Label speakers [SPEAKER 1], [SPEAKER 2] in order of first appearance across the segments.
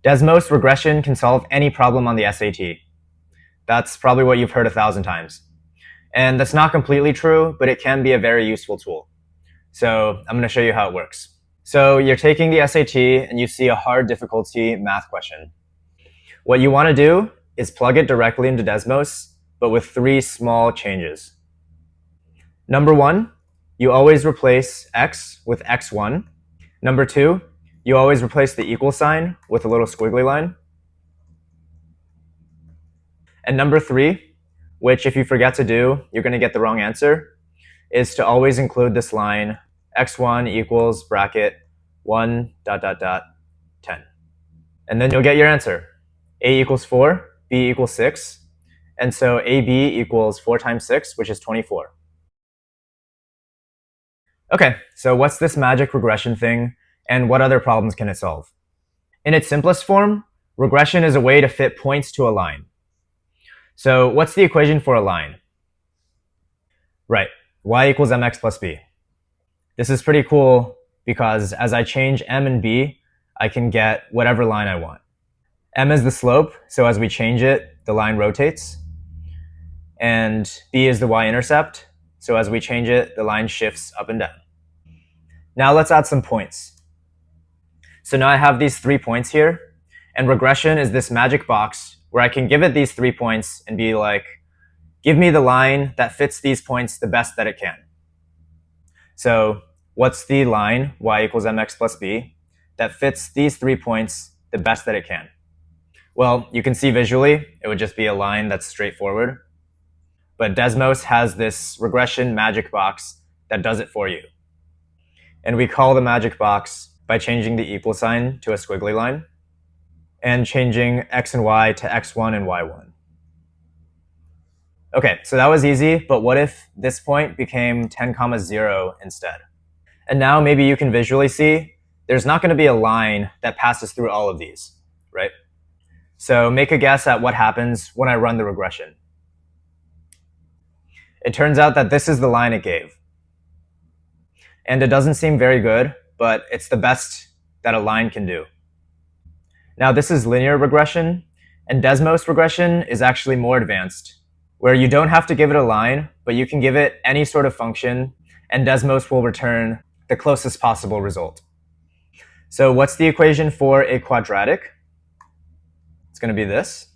[SPEAKER 1] DESMOS regression can solve any problem on the SAT. That's probably what you've heard 1,000 times. And that's not completely true, but it can be a very useful tool. So I'm going to show you how it works. So you're taking the SAT and you see a hard difficulty math question. What you want to do is plug it directly into DESMOS, but with 3 small changes. Number 1, you always replace x with x1. Number 2, you always replace the equal sign with a little squiggly line. And number 3, which if you forget to do, you're going to get the wrong answer, is to always include this line x1 equals bracket 1 dot dot dot 10. And then you'll get your answer. A equals 4, B equals 6, and so AB equals 4 times 6, which is 24. Okay, so what's this magic regression thing, and what other problems can it solve? In its simplest form, regression is a way to fit points to a line. So what's the equation for a line? Right, y equals mx plus b. This is pretty cool because as I change m and b, I can get whatever line I want. M is the slope, so as we change it, the line rotates. And b is the y-intercept, so as we change it, the line shifts up and down. Now let's add some points. So now I have these 3 points here, and regression is this magic box where I can give it these 3 points and be like, give me the line that fits these points the best that it can. So what's the line, y equals mx plus b, that fits these 3 points the best that it can? Well, you can see visually, it would just be a line that's straightforward. But DESMOS has this regression magic box that does it for you. And we call the magic box by changing the equal sign to a squiggly line and changing x and y to x1 and y1. Okay, so that was easy, but what if this point became 10, 0 instead? And now maybe you can visually see there's not going to be a line that passes through all of these, right? So make a guess at what happens when I run the regression. It turns out that this is the line it gave. And it doesn't seem very good, but it's the best that a line can do. Now this is linear regression, and DESMOS regression is actually more advanced, where you don't have to give it a line, but you can give it any sort of function, and DESMOS will return the closest possible result. So what's the equation for a quadratic? It's going to be this.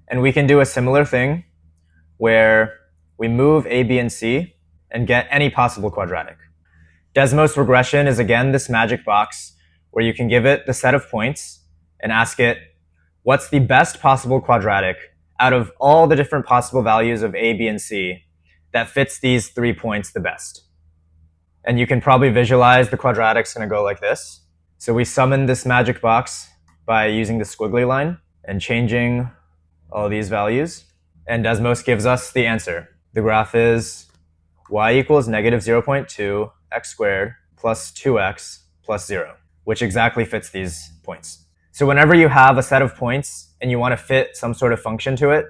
[SPEAKER 1] And we can do a similar thing where we move a, b, and c and get any possible quadratic. DESMOS regression is again this magic box where you can give it the set of points and ask it, what's the best possible quadratic out of all the different possible values of a, b, and c that fits these 3 points the best? And you can probably visualize the quadratic's going to go like this. So we summon this magic box by using the squiggly line and changing all these values. And DESMOS gives us the answer. The graph is y equals negative 0.2 x squared plus 2x plus 0, which exactly fits these points. So whenever you have a set of points and you want to fit some sort of function to it,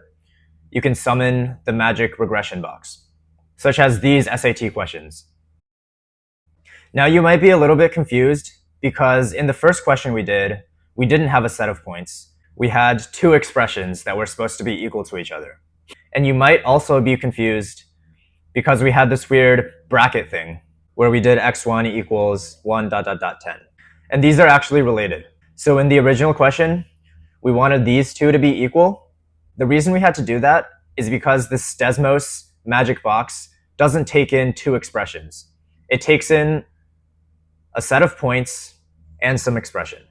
[SPEAKER 1] you can summon the magic regression box, such as these SAT questions. Now you might be a little bit confused because in the first question we didn't have a set of points. We had 2 expressions that were supposed to be equal to each other. And you might also be confused because we had this weird bracket thing where we did x1 equals 1 dot dot dot 10. And these are actually related. So in the original question, we wanted these 2 to be equal. The reason we had to do that is because this DESMOS magic box doesn't take in 2 expressions. It takes in a set of points and some expression.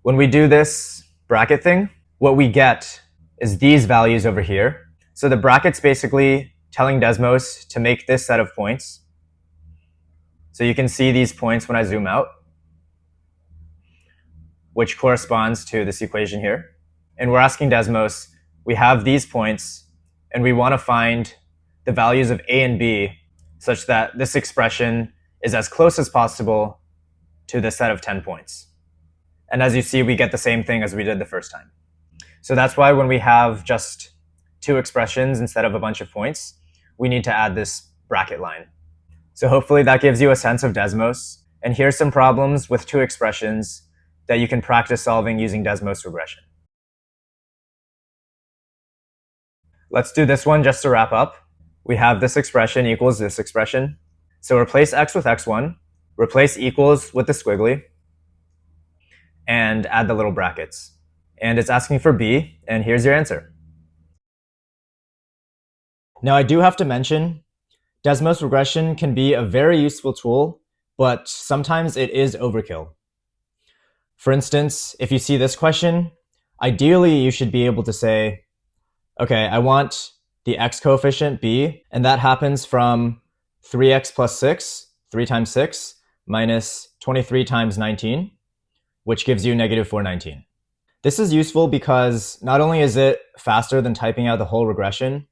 [SPEAKER 1] When we do this bracket thing, what we get is these values over here. So the bracket's basically telling DESMOS to make this set of points. So you can see these points when I zoom out, which corresponds to this equation here. And we're asking DESMOS, we have these points, and we want to find the values of a and b such that this expression is as close as possible to the set of 10 points. And as you see, we get the same thing as we did the first time. So that's why when we have just 2 expressions instead of a bunch of points, we need to add this bracket line. So hopefully that gives you a sense of DESMOS. And here's some problems with 2 expressions that you can practice solving using DESMOS regression. Let's do this one just to wrap up. We have this expression equals this expression. So replace x with x1, replace equals with the squiggly, and add the little brackets. And it's asking for b, and here's your answer. Now I do have to mention, DESMOS regression can be a very useful tool, but sometimes it is overkill. For instance, if you see this question, ideally you should be able to say, okay, I want the x coefficient b, and that happens from 3x plus 6, 3 times 6, minus 23 times 19, which gives you negative 419. This is useful because not only is it faster than typing out the whole regression,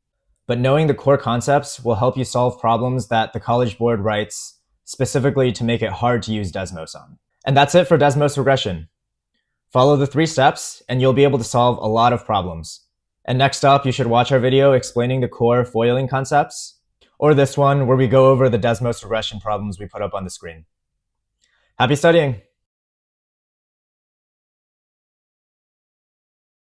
[SPEAKER 1] but knowing the core concepts will help you solve problems that the College Board writes specifically to make it hard to use DESMOS on. And that's it for DESMOS regression. Follow the 3 steps and you'll be able to solve a lot of problems. And next up, you should watch our video explaining the core foiling concepts, or this one where we go over the DESMOS regression problems we put up on the screen. Happy studying!